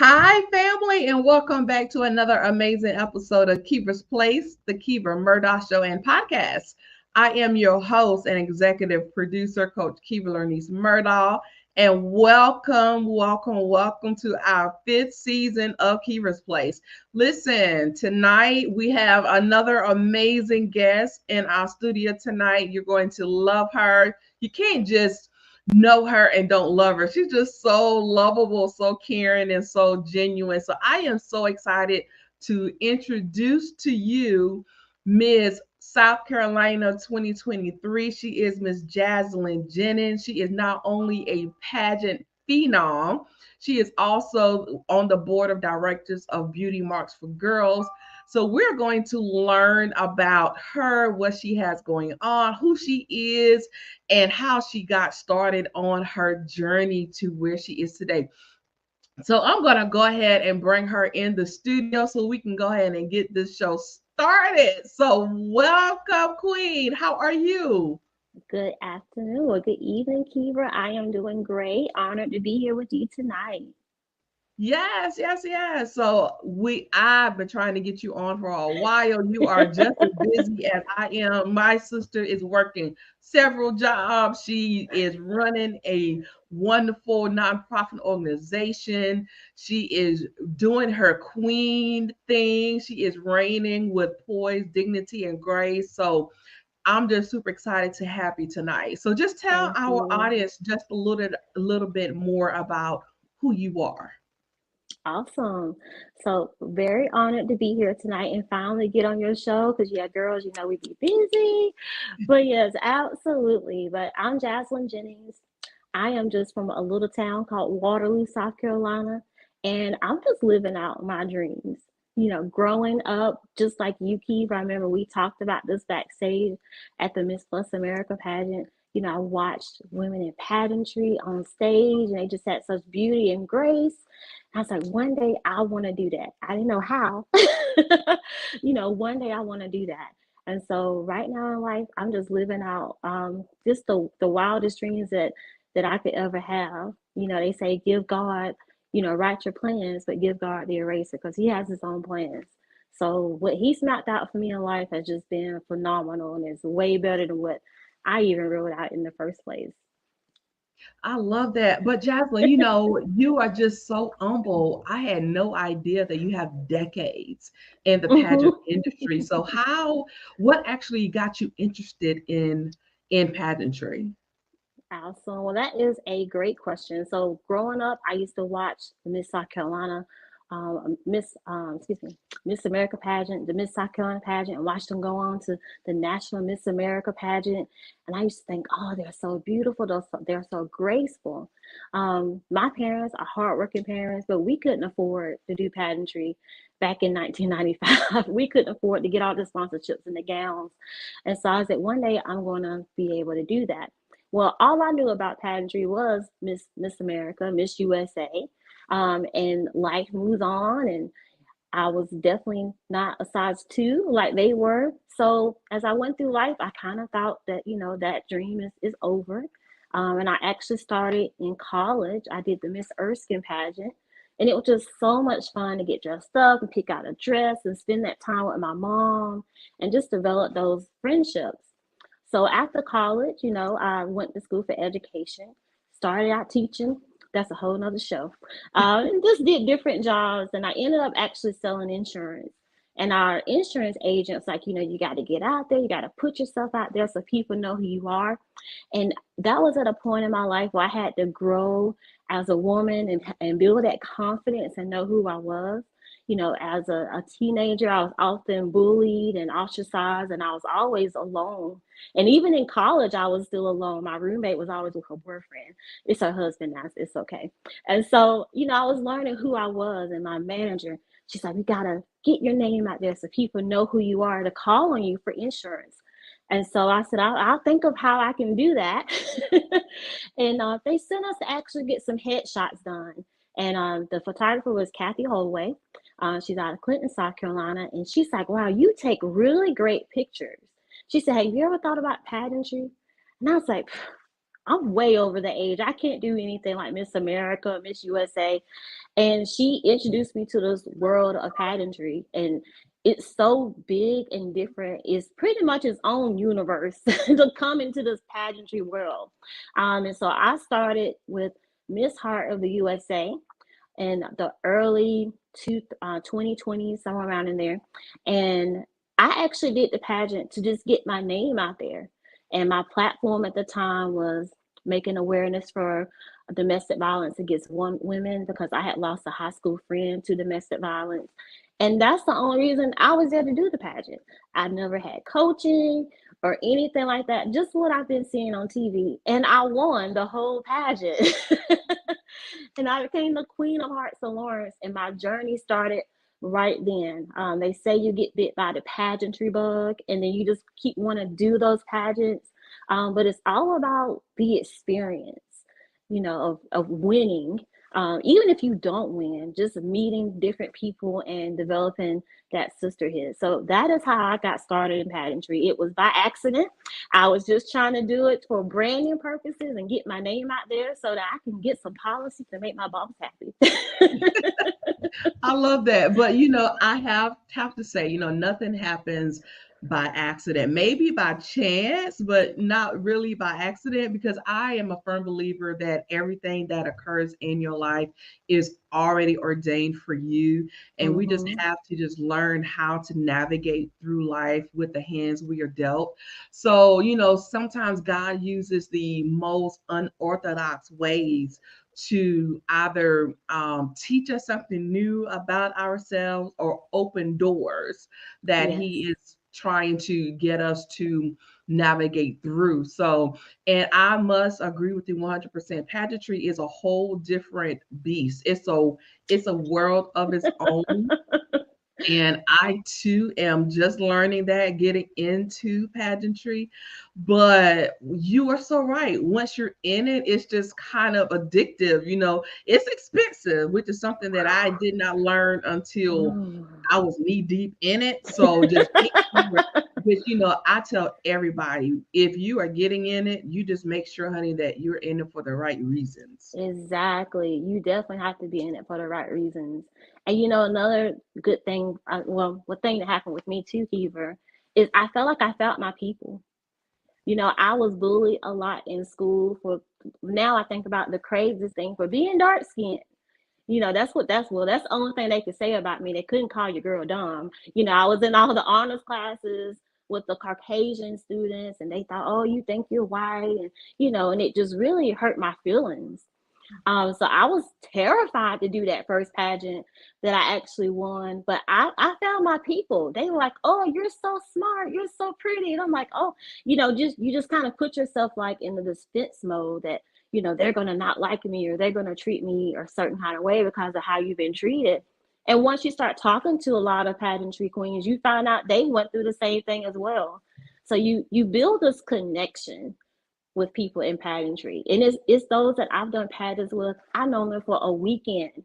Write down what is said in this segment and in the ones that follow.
Hi, family, and welcome back to another amazing episode of Kiva's Place, the Kiva Murdoch Show and Podcast. I am your host and executive producer, Coach Kiva Lernice Murdoch, and welcome to our fifth season of Kiva's Place. Listen, tonight we have another amazing guest in our studio tonight. You're going to love her. You can't just know her and don't love her. She's just so lovable, so caring, and so genuine. So I am so excited to introduce to you Ms. South Carolina 2023. She is Ms. Jaselyn Jennings. She is not only a pageant phenom, she is also on the board of directors of Beauty Marks for Girls. So we're going to learn about her, what she has going on, who she is, and how she got started on her journey to where she is today. So I'm going to go ahead and bring her in the studio so we can go ahead and get this show started. So welcome, Queen. How are you? Good afternoon or good evening, Kiva. I am doing great. Honored to be here with you tonight. Yes. So I've been trying to get you on for a while. You are just as busy as I am. My sister is working several jobs. She is running a wonderful nonprofit organization. She is doing her queen thing. She is reigning with poise, dignity, and grace. So I'm just super excited to have you tonight. So just tell Thank our you. audience just a little bit more about who you are. Awesome. So very honored to be here tonight and finally get on your show because yeah, girls, we be busy. But yes, absolutely. But I'm Jaselyn Jennings. I am just from a little town called Waterloo, South Carolina, and I'm just living out my dreams. Growing up, just like you, Keith, I remember we talked about this backstage at the Miss Plus America pageant. I watched women in pageantry on stage, and they just had such beauty and grace. I was like, one day I want to do that. I didn't know how. One day I want to do that. And so right now in life, I'm just living out just the wildest dreams that I could ever have. They say give God, write your plans, but give God the eraser because He has His own plans. So what He's mapped out for me in life has just been phenomenal, and it's way better than what I even wrote out in the first place. I love that. But Jocelyn, you are just so humble. I had no idea that you have decades in the pageant industry. So what actually got you interested in pageantry? Awesome. Well, that is a great question. So, growing up, I used to watch the Miss South Carolina, excuse me, Miss America pageant, the Miss South Carolina pageant, and watch them go on to the National Miss America pageant. And I used to think, oh, they're so beautiful. They're so graceful. My parents are hardworking parents, but we couldn't afford to do pageantry back in 1995. We couldn't afford to get all the sponsorships and the gowns. And so I said, one day I'm going to be able to do that. Well, all I knew about pageantry was Miss America, Miss USA, and life moves on, and I was definitely not a size two like they were. So as I went through life, I kind of thought that that dream is over, and I actually started in college. I did the Miss Erskine pageant. And it was just so much fun to get dressed up and pick out a dress and spend that time with my mom and just develop those friendships. So after college, I went to school for education, started out teaching. That's a whole nother show. And just did different jobs. And I ended up actually selling insurance. And our insurance agents, like, you got to get out there, you got to put yourself out there so people know who you are. And that was at a point in my life where I had to grow as a woman and build that confidence and know who I was. As a teenager, I was often bullied and ostracized, and I was always alone. And even in college, I was still alone. My roommate was always with her boyfriend. It's her husband now. It's okay. And so, I was learning who I was, and my manager, she's like, we got to get your name out there so people know who you are to call on you for insurance. And so I said, I'll think of how I can do that. And they sent us to actually get some headshots done. And the photographer was Kathy Holloway. She's out of Clinton, South Carolina. And she's like, wow, you take really great pictures. She said, have you ever thought about pageantry? And I was like, I'm way over the age. I can't do anything like Miss America, Miss USA. And she introduced me to this world of pageantry. And it's so big and different. It's pretty much its own universe to come into this pageantry world. And so I started with Miss Heart of the USA in the early 2020, somewhere around in there. And I actually did the pageant to just get my name out there. And my platform at the time was making awareness for domestic violence against women, because I had lost a high school friend to domestic violence. And that's the only reason I was there to do the pageant. I never had coaching or anything like that, just what I've been seeing on TV. And I won the whole pageant. And I became the Queen of Hearts and Lawrence, and my journey started right then. They say you get bit by the pageantry bug, and then you just keep wanting to do those pageants. But it's all about the experience, of winning. Even if you don't win, just meeting different people and developing that sisterhood. So that is how I got started in pageantry. It was by accident. I was just trying to do it for branding purposes and get my name out there so that I can get some policy to make my boss happy. I love that. But I have to say, nothing happens by accident. Maybe by chance, but not really by accident, because I am a firm believer that everything that occurs in your life is already ordained for you. And we just Mm-hmm. have to just learn how to navigate through life with the hands we are dealt. So, sometimes God uses the most unorthodox ways to either teach us something new about ourselves or open doors that Yes. He is trying to get us to navigate through. So, and I must agree with you 100%. Pageantry is a whole different beast. It's a world of its own. And I too am just learning that, getting into pageantry. But you are so right. Once you're in it, it's just kind of addictive. It's expensive, which is something that I did not learn until Ooh. I was knee deep in it. So just make sure, because I tell everybody, if you are getting in it, you just make sure, honey, that you're in it for the right reasons. Exactly. You definitely have to be in it for the right reasons. And another good thing, what thing that happened with me too, Kiva, is I felt like I found my people. I was bullied a lot in school for, now I think about the craziest thing, for being dark skinned. That's the only thing they could say about me. They couldn't call your girl dumb. I was in all the honors classes with the Caucasian students, and they thought, oh, you think you're white, and it just really hurt my feelings. So I was terrified to do that first pageant that I actually won. But I found my people. They were like, "Oh, you're so smart. You're so pretty." And I'm like, "Oh, you just kind of put yourself like in the defense mode that they're gonna not like me, or they're gonna treat me a certain kind of way because of how you've been treated." And once you start talking to a lot of pageantry queens, you find out they went through the same thing as well. So you build this connection with people in pageantry. And it's those that I've done pageants with. I know them for a weekend.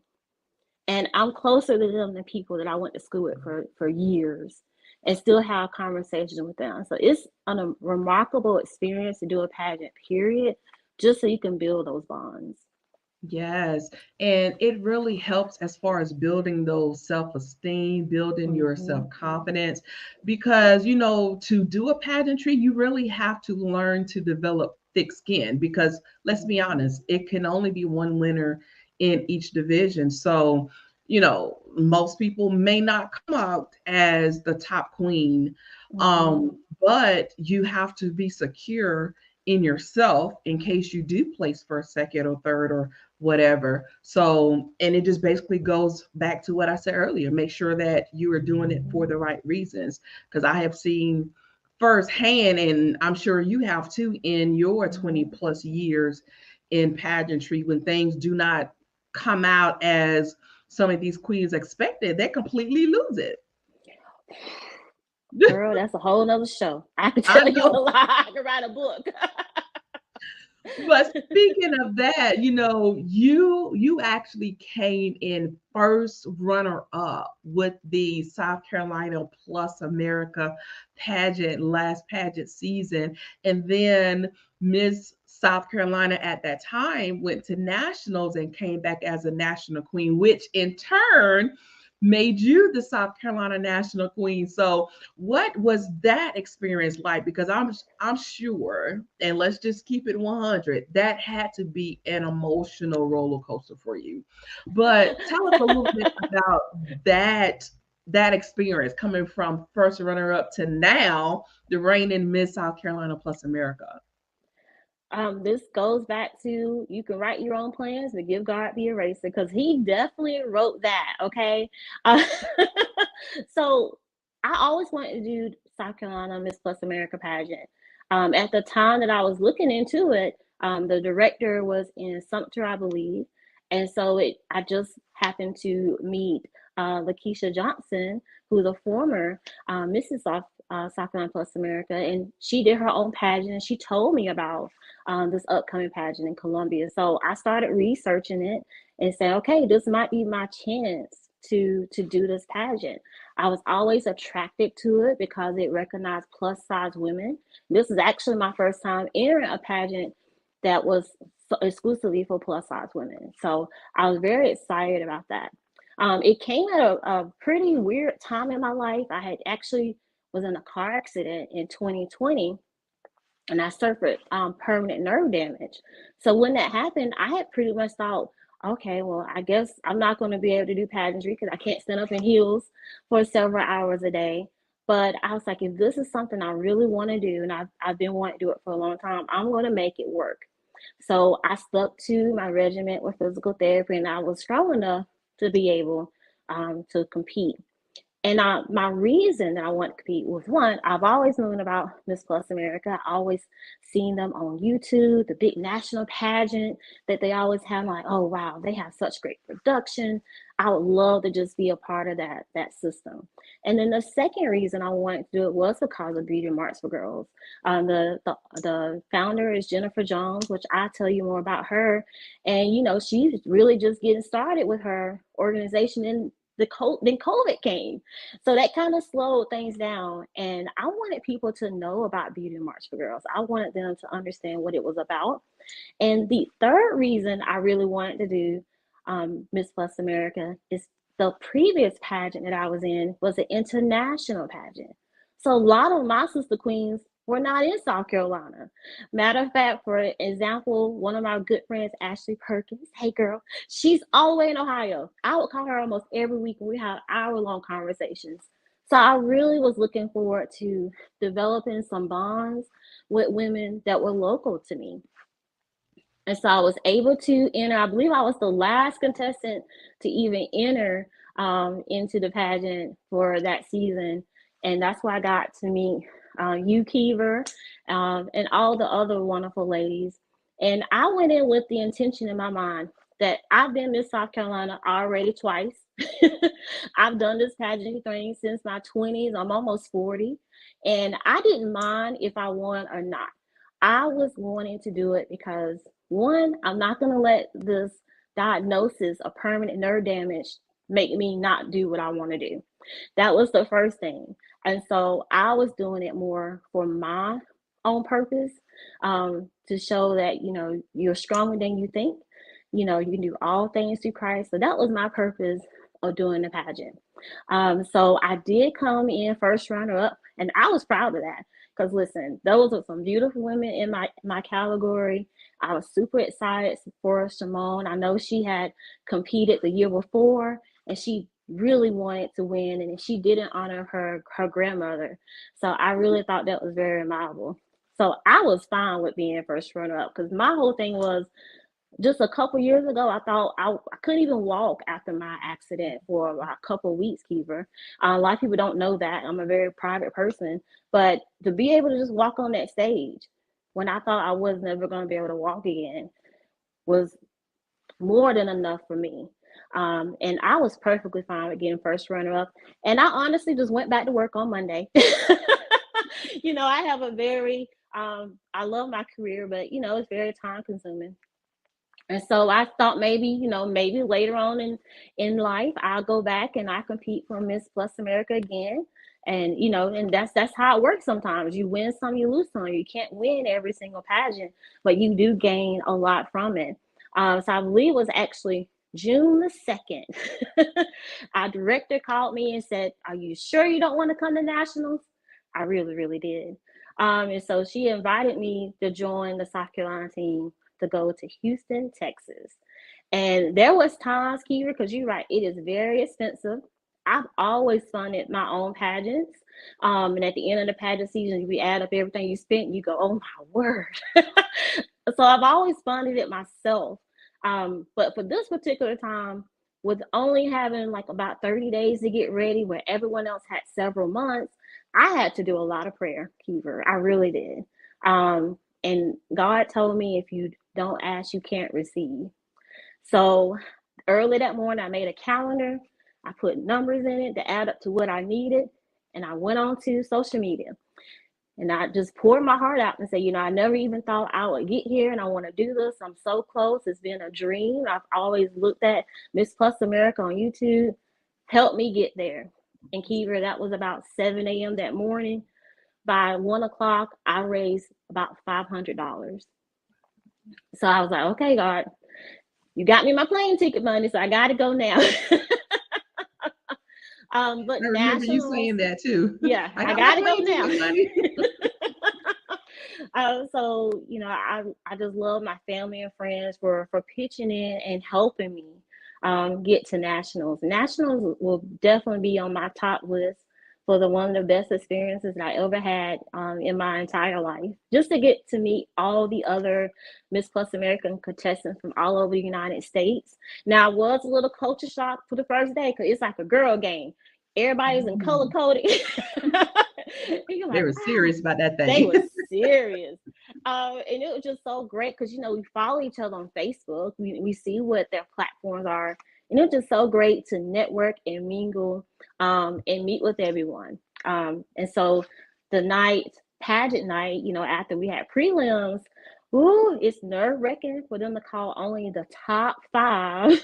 And I'm closer to them than people that I went to school with for years and still have conversations with them. So it's a remarkable experience to do a pageant, period, just so you can build those bonds. Yes. And it really helps as far as building those self-esteem, building your Mm-hmm. self-confidence, because, to do a pageantry, you really have to learn to develop thick skin, because let's be Mm-hmm. honest, it can only be one winner in each division. So, most people may not come out as the top queen, Mm-hmm. but you have to be secure in yourself in case you do place first, second, or third, or whatever. So, and it just basically goes back to what I said earlier. Make sure that you are doing it for the right reasons. Because I have seen firsthand, and I'm sure you have too, in your 20 Mm-hmm. plus years in pageantry, when things do not come out as some of these queens expected, they completely lose it. Girl, that's a whole nother show. I can I tell you a know. lot. I can write a book. But speaking of that, you actually came in first runner up with the South Carolina Plus America pageant, last pageant season, and then Miss South Carolina at that time went to nationals and came back as a national queen, which in turn made you the South Carolina national queen. So what was that experience like? Because I'm sure, and let's just keep it 100, that had to be an emotional roller coaster for you. But tell us a little bit about that experience coming from first runner up to now the reigning Miss South Carolina plus America. This goes back to you can write your own plans, but give God the eraser because He definitely wrote that. Okay, uh, so I always wanted to do South Carolina Miss Plus America pageant. At the time that I was looking into it, the director was in Sumter, I believe, and so I just happened to meet Lakeisha Johnson, who's a former Mrs. South Carolina Plus America, and she did her own pageant. She told me about this upcoming pageant in Columbia. So I started researching it and said, okay, this might be my chance to do this pageant. I was always attracted to it because it recognized plus size women. This is actually my first time entering a pageant that was exclusively for plus size women. So I was very excited about that. It came at a pretty weird time in my life. I had actually was in a car accident in 2020 and I suffered permanent nerve damage. So when that happened, I had pretty much thought, okay, well, I guess I'm not going to be able to do pageantry because I can't stand up in heels for several hours a day. But I was like, if this is something I really want to do, and I've been wanting to do it for a long time, I'm going to make it work. So I stuck to my regimen with physical therapy, and I was strong enough to be able to compete. And my reason that I want to compete was one, I've always known about Miss Plus America. I always seen them on YouTube, the big national pageant that they always have. Like, oh wow, they have such great production. I would love to just be a part of that system. And then the second reason I wanted to do it was because of Beauty Marks for Girls. The founder is Jennifer Jones, which I'll tell you more about her. And she's really just getting started with her organization in then COVID came. So that kind of slowed things down. And I wanted people to know about Beauty March for Girls. I wanted them to understand what it was about. And the third reason I really wanted to do Miss Plus America is the previous pageant that I was in was an international pageant. So a lot of my sister queens were not in South Carolina. Matter of fact, for example, one of my good friends, Ashley Perkins, hey girl, she's all the way in Ohio. I would call her almost every week and we have hour-long conversations. So I really was looking forward to developing some bonds with women that were local to me. And so I was able to enter. I believe I was the last contestant to even enter into the pageant for that season. And that's why I got to meet you, Keever, and all the other wonderful ladies. And I went in with the intention in my mind that I've been Miss South Carolina already twice. I've done this pageant thing since my 20s. I'm almost 40. And I didn't mind if I won or not. I was wanting to do it because one, I'm not going to let this diagnosis of permanent nerve damage make me not do what I want to do. That was the first thing. And so I was doing it more for my own purpose, to show that, you're stronger than you think. You can do all things through Christ. So that was my purpose of doing the pageant. So I did come in first runner up, and I was proud of that. Because listen, those were some beautiful women in my category. I was super excited for Simone. I know she had competed the year before, and she really wanted to win, and she didn't honor her grandmother. So I really thought that was very admirable. So I was fine with being first runner up because my whole thing was just a couple years ago, I thought I couldn't even walk after my accident for a couple of weeks, Keeper. A lot of people don't know that. I'm a very private person. But to be able to just walk on that stage when I thought I was never going to be able to walk again was more than enough for me. And I was perfectly fine with getting first runner up. And I honestly just went back to work on Monday. I have a very, I love my career, but, it's very time consuming. And so I thought maybe later on in life, I'll go back and I compete for Miss Plus America again. And and that's how it works sometimes. You win some, you lose some. You can't win every single pageant, but you do gain a lot from it. So I believe it was actually June the 2nd. Our director called me and said, "Are you sure you don't want to come to nationals?" I really, really did. And so she invited me to join the South Carolina team to go to Houston, Texas. And there was times, Kiera, because you're right, it is very expensive. I've always funded my own pageants. And at the end of the pageant season, we add up everything you spent, you go, oh my word. So I've always funded it myself. But for this particular time, with only having like about 30 days to get ready, where everyone else had several months, I had to do a lot of prayer, Keever. I really did. And God told me, if you don't ask, you can't receive. So early that morning, I made a calendar. I put numbers in it to add up to what I needed. And I went on to social media. And I just poured my heart out and said, I never even thought I would get here, and I want to do this. I'm so close. It's been a dream. I've always looked at Miss Plus America on YouTube. Help me get there. And Kiva, that was about 7 a.m. that morning. By 1 o'clock, I raised about $500. So I was like, okay, God, you got me my plane ticket money, so I got to go now. But I remember you nationals, saying that too. yeah, I I got my got to go plane now. ticket money. So I just love my family and friends for pitching in and helping me get to nationals. Nationals will definitely be on my top list for the one of the best experiences that I ever had in my entire life. Just to get to meet all the other Miss Plus American contestants from all over the United States. Now, I was a little culture shock for the first day because it's like a girl game. Everybody's in color coded. They Like, were wow, serious about that they thing. were serious. And it was just so great because, we follow each other on Facebook. We see what their platforms are. And it was just so great to network and mingle and meet with everyone. And so the pageant night, after we had prelims, ooh, it's nerve-wracking for them to call only the top 5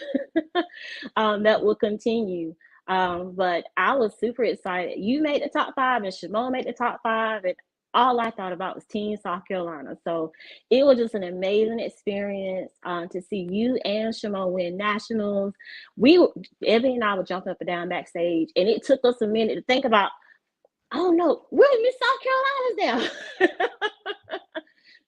that will continue. But I was super excited. You made the top 5, and Shimon made the top 5, and all I thought about was Team South Carolina. So it was just an amazing experience to see you and Shimon win nationals. Evie and I were jumping up and down backstage, and it took us a minute to think about, oh no, where Miss South Carolina's now?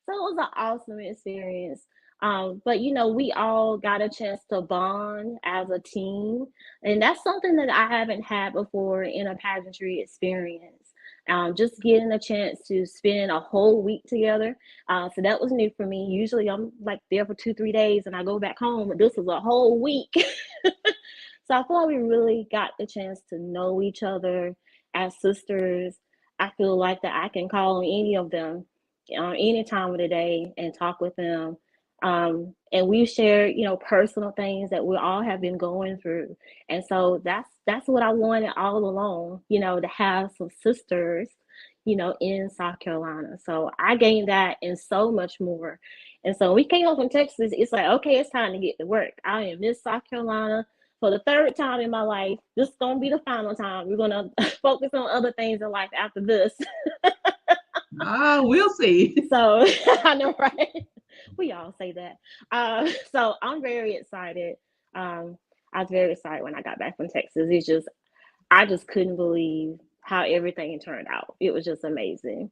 So it was an awesome experience. But we all got a chance to bond as a team, and that's something that I haven't had before in a pageantry experience. Just getting a chance to spend a whole week together. So that was new for me. Usually I'm like there for 2-3 days and I go back home, but this was a whole week. So I feel like we really got the chance to know each other as sisters. I feel like that I can call on any of them any time of the day and talk with them. And we share, personal things that we all have been going through. And so that's what I wanted all along, to have some sisters, in South Carolina. So I gained that and so much more. And so we came up from Texas. It's like, okay, it's time to get to work. I am Miss South Carolina for the 3rd time in my life. This is going to be the final time. We're going to focus on other things in life after this. We'll see. So I know, right? We all say that. So I'm very excited. I was very excited when I got back from Texas. I just couldn't believe how everything turned out. It was just amazing.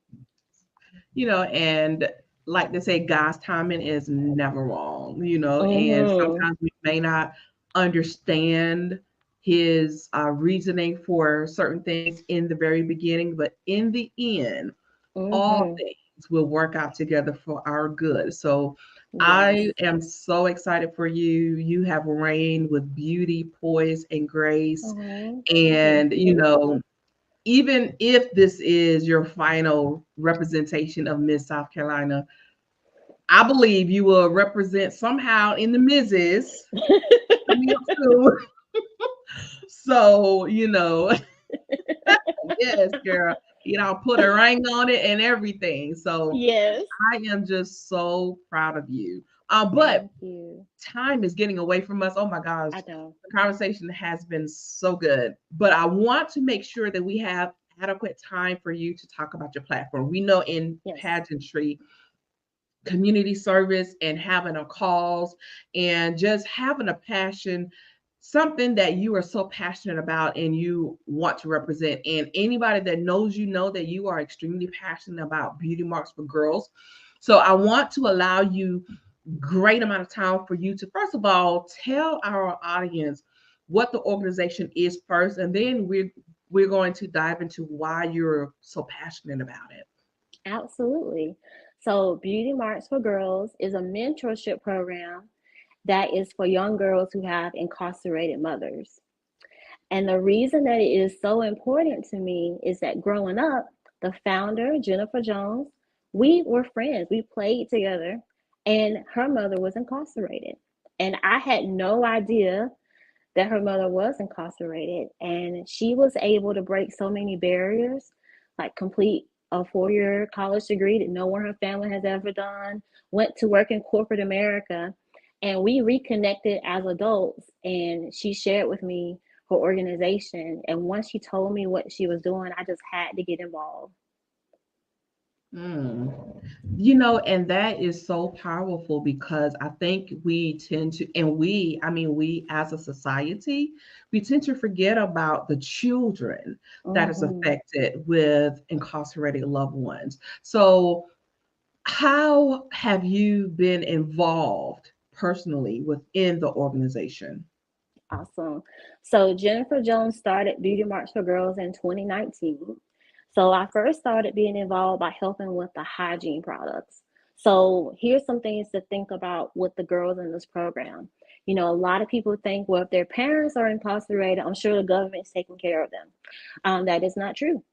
And like they say, God's timing is never wrong, and Mm-hmm. sometimes we may not understand his reasoning for certain things in the very beginning, but in the end, all Mm-hmm. things will work out together for our good. So Yes. I am so excited for you. You have reigned with beauty, poise, and grace. Oh, thank And, you. even if this is your final representation of Miss South Carolina, I believe you will represent somehow in the Mrs. coming up soon. So, yes, girl, put a ring on it and everything. So Yes. I am just so proud of you. But Thank you. time is getting away from us. Oh my gosh, I know. the conversation has been so good. But I want to make sure that we have adequate time for you to talk about your platform. We know in Yes, pageantry, community service and having a cause and just having a passion, something that you are so passionate about and you want to represent. And anybody that knows you know that you are extremely passionate about beauty marks for girls. So I want to allow you great amount of time for you to first of all tell our audience what the organization is first, and then we're going to dive into why you're so passionate about it. absolutely. So, Beauty Marks for Girls is a mentorship program that is for young girls who have incarcerated mothers. And the reason that it is so important to me is that growing up, the founder, Jennifer Jones, we were friends. We played together, and her mother was incarcerated. And I had no idea that her mother was incarcerated. And she was able to break so many barriers, like complete a 4-year college degree that no one in her family has ever done, went to work in corporate America. And we reconnected as adults. And she shared with me her organization. And once she told me what she was doing, I just had to get involved. Mm. And that is so powerful because I think we tend to, and I mean, we as a society, we tend to forget about the children that is Mm-hmm. affected with incarcerated loved ones. So, how have you been involved personally within the organization? Awesome. So Jennifer Jones started Beauty Marks for Girls in 2019. So I first started being involved by helping with the hygiene products. So here's some things to think about with the girls in this program. A lot of people think, well, if their parents are incarcerated, I'm sure the government's taking care of them. That is not true.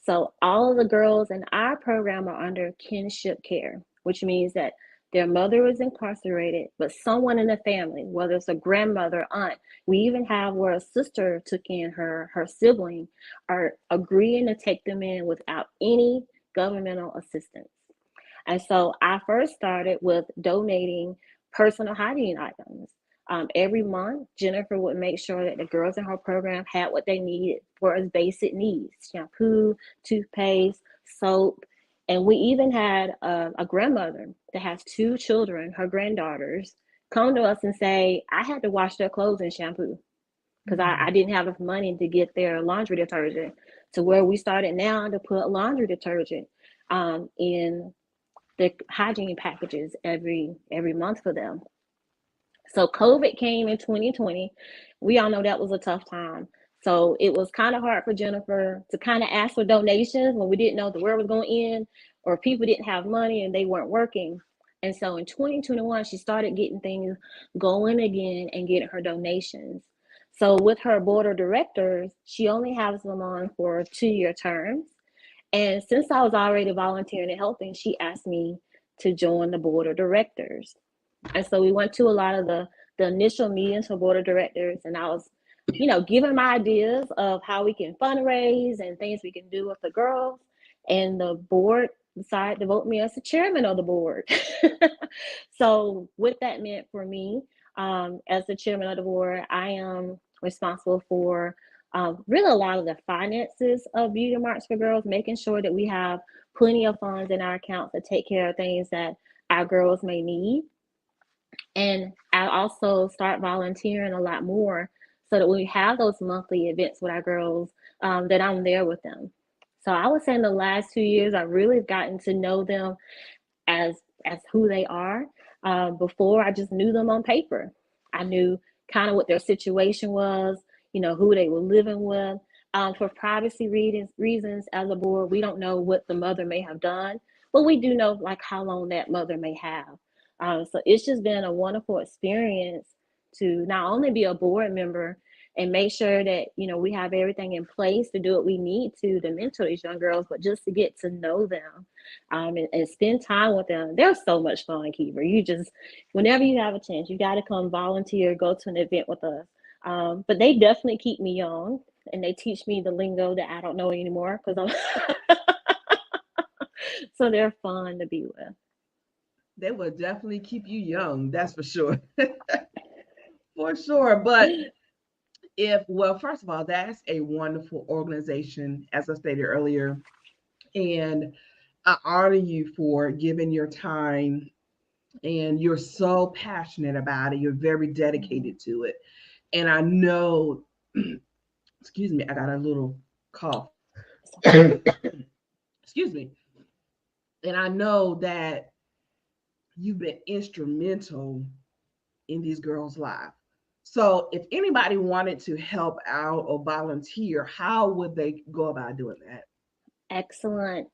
So all of the girls in our program are under kinship care, which means that their mother is incarcerated, but someone in the family, whether it's a grandmother, aunt, we even have where a sister took in her sibling, are agreeing to take them in without any governmental assistance. And so I first started with donating personal hygiene items. Every month, Jennifer would make sure that the girls in her program had what they needed for as basic needs: shampoo, toothpaste, soap. And we even had a grandmother that has 2 children, her granddaughters, come to us and say, I had to wash their clothes and shampoo because I didn't have enough money to get their laundry detergent. To where we started now to put laundry detergent in the hygiene packages every month for them. So COVID came in 2020. We all know that was a tough time. So it was kind of hard for Jennifer to kind of ask for donations when we didn't know the world was going to end, or people didn't have money and they weren't working. And so in 2021, she started getting things going again and getting her donations. So with her board of directors, she only has them on for 2-year terms. And since I was already volunteering and helping, she asked me to join the board of directors. And so we went to a lot of the initial meetings for board of directors, and I was, giving my ideas of how we can fundraise and things we can do with the girls. And the board decided to vote me as the chairman of the board. So what that meant for me, as the chairman of the board, I am responsible for really a lot of the finances of Beauty Marks for Girls, making sure that we have plenty of funds in our accounts to take care of things that our girls may need. And I also start volunteering a lot more so that when we have those monthly events with our girls, that I'm there with them. So I would say in the last 2 years, I've really gotten to know them as who they are. Before, I just knew them on paper. I knew kind of what their situation was, who they were living with. For privacy reasons, as a board, we don't know what the mother may have done, but we do know like how long that mother may have. So it's just been a wonderful experience to not only be a board member and make sure that we have everything in place to do what we need to mentor these young girls, but just to get to know them, and spend time with them. They're so much fun, Keeper. You just, whenever you have a chance, you got to come volunteer, go to an event with us. But they definitely keep me young, and they teach me the lingo that I don't know anymore because I'm so they're fun to be with. They will definitely keep you young, that's for sure. For sure. But if, well, first of all, that's a wonderful organization, as I stated earlier. And I honor you for giving your time, and you're so passionate about it. You're very Mhm. dedicated to it. And I know, excuse me, I got a little cough. It's okay. Excuse me. And I know that you've been instrumental in these girls' lives. So if anybody wanted to help out or volunteer, how would they go about doing that? Excellent.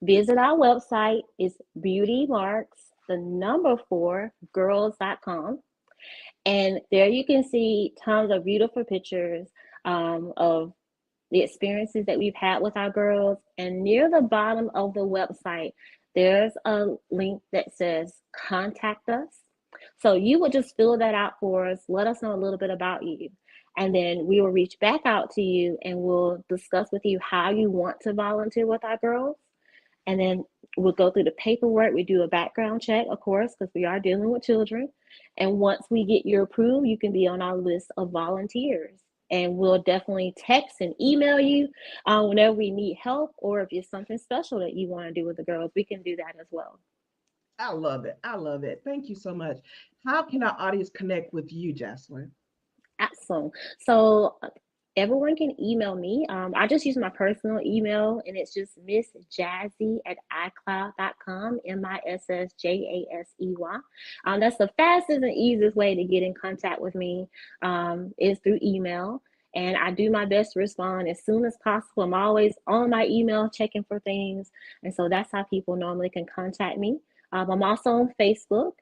Visit our website. It's beautymarks, the number four, girls.com. And there you can see tons of beautiful pictures of the experiences that we've had with our girls. And near the bottom of the website, there's a link that says contact us. So you would just fill that out for us, let us know a little bit about you. And then we will reach back out to you and we'll discuss with you how you want to volunteer with our girls. And then we'll go through the paperwork. We do a background check, of course, because we are dealing with children. And once we get you approved, you can be on our list of volunteers. And we'll definitely text and email you whenever we need help, or if it's something special that you want to do with the girls, we can do that as well. I love it. I love it. Thank you so much. How can our audience connect with you, Jaselyn? Awesome. So everyone can email me. I just use my personal email, and it's just Miss Jazzy at iCloud.com, MISSJASEY. That's the fastest and easiest way to get in contact with me, is through email. And I do my best to respond as soon as possible. I'm always on my email checking for things. And so that's how people normally can contact me. I'm also on Facebook,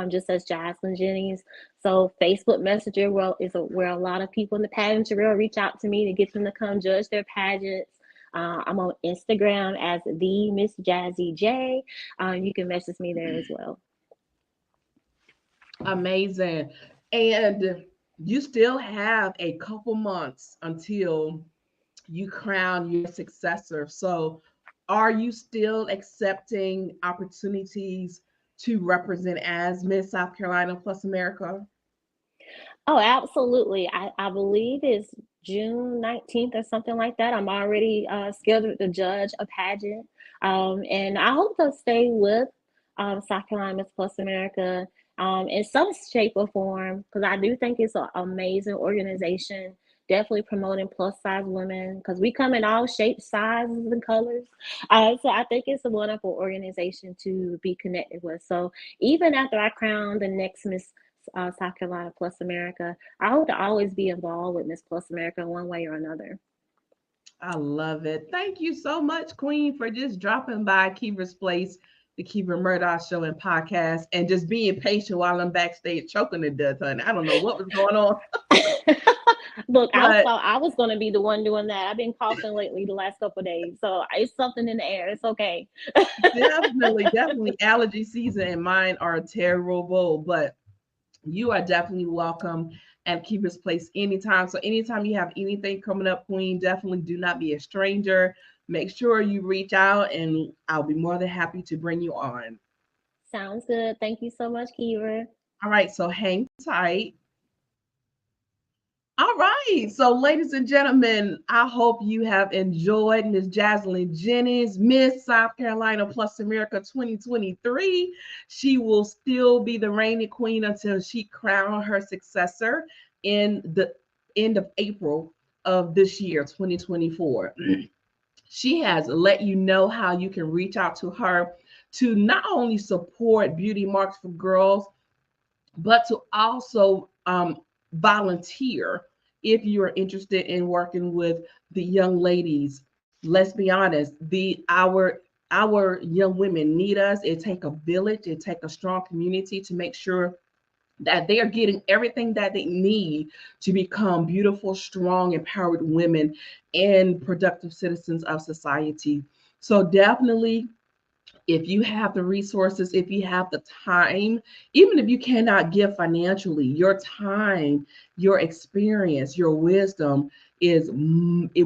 just as Jaselyn Jennings. So Facebook Messenger where a lot of people in the pageantry will reach out to me to get them to come judge their pageants. I'm on Instagram as the Miss Jazzy J. You can message me there as well. Amazing. And you still have a couple months until you crown your successor. So, are you still accepting opportunities to represent as Miss South Carolina plus America? Oh, absolutely. I believe it's June 19th or something like that. I'm already scheduled to judge a pageant. And I hope to stay with South Carolina Miss Plus America in some shape or form, because I do think it's an amazing organization. Definitely promoting plus size women, because we come in all shapes, sizes, and colors. So I think it's a wonderful organization to be connected with. So even after I crown the next Miss South Carolina Plus America, I hope to always be involved with Miss Plus America in one way or another. I love it. Thank you so much, Queen, for just dropping by Kiva's Place, the Kiva Murdoch Show and podcast, and just being patient while I'm backstage choking to death, honey. I don't know what was going on, Look, I but thought I was going to be the one doing that. I've been coughing lately the last couple of days, so it's something in the air. It's okay. definitely, definitely allergy season, and mine are terrible. But you are definitely welcome at Keeper's Place anytime. So anytime you have anything coming up, Queen, definitely do not be a stranger. Make sure you reach out, and I'll be more than happy to bring you on. Sounds good. Thank you so much, Kiva. All right, so hang tight. All right. So, ladies and gentlemen, I hope you have enjoyed Miss Jaselyn Jennings, Miss South Carolina Plus America 2023. She will still be the reigning queen until she crowns her successor in the end of April of this year, 2024. She has let you know how you can reach out to her to not only support Beauty Marks for Girls, but to also volunteer if you're interested in working with the young ladies. Let's be honest, our young women need us. It take a village, it take a strong community to make sure that they are getting everything that they need to become beautiful, strong, empowered women and productive citizens of society. So definitely, if you have the resources, if you have the time, even if you cannot give financially, your time, your experience, your wisdom it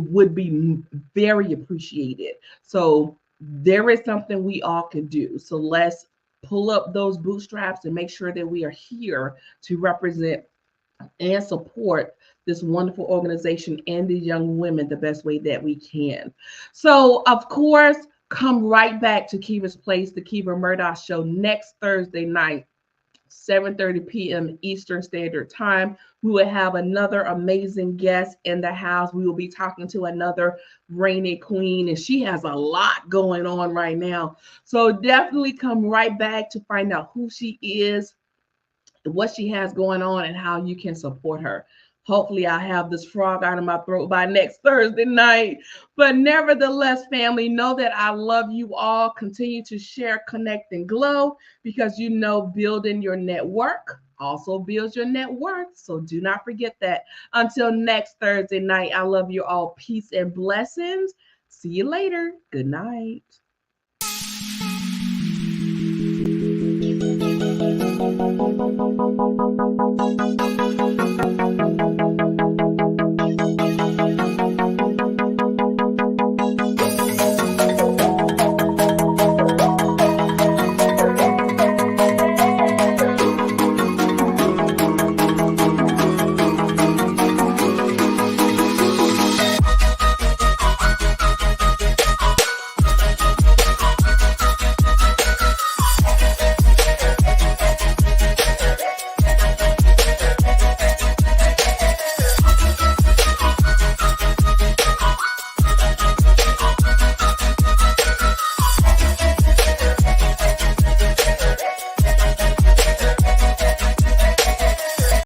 would be very appreciated. So there is something we all can do. So let's pull up those bootstraps and make sure that we are here to represent and support this wonderful organization and these young women the best way that we can. So, of course, come right back to Kiva's Place, the Kiva Murdoch Show, next Thursday night, 7:30 p.m. Eastern Standard Time. We will have another amazing guest in the house. We will be talking to another reigning queen, and she has a lot going on right now. So definitely come right back to find out who she is, what she has going on, and how you can support her. Hopefully, I have this frog out of my throat by next Thursday night. But nevertheless, family, know that I love you all. Continue to share, connect, and glow, because you know building your network also builds your net worth. So do not forget that. Until next Thursday night, I love you all. Peace and blessings. See you later. Good night.